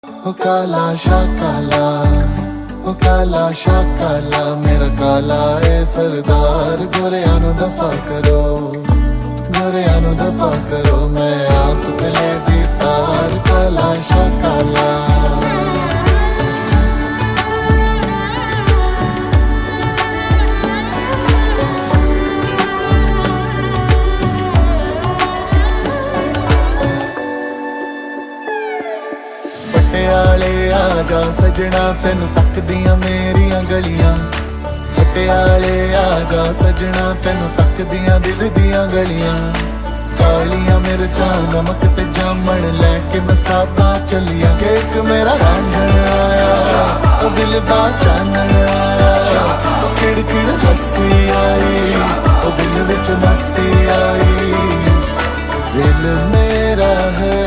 ओ काला शाकाला, ओ काला शाकाला, मेरा काला ए सरदार, गोरियां नू दफा करो, गोरियां नू दफा करो, मैं आप गले दी तार, काला शाकाला। पटियाले आजा सजना, तेनू तकदियां मेरियां गलियां, पटियाले आजा सजना, तेनू तकदियां दिल दियां गलियां, कालियां मिर्चां नमक ते जामन लैके मसाबा चलिया, केक मेरा रांझण आया, ओ दिल दा चानण आया, ओ खिड़ हसी आई, ओ दिल विच मस्ती आई, दिल मेरा है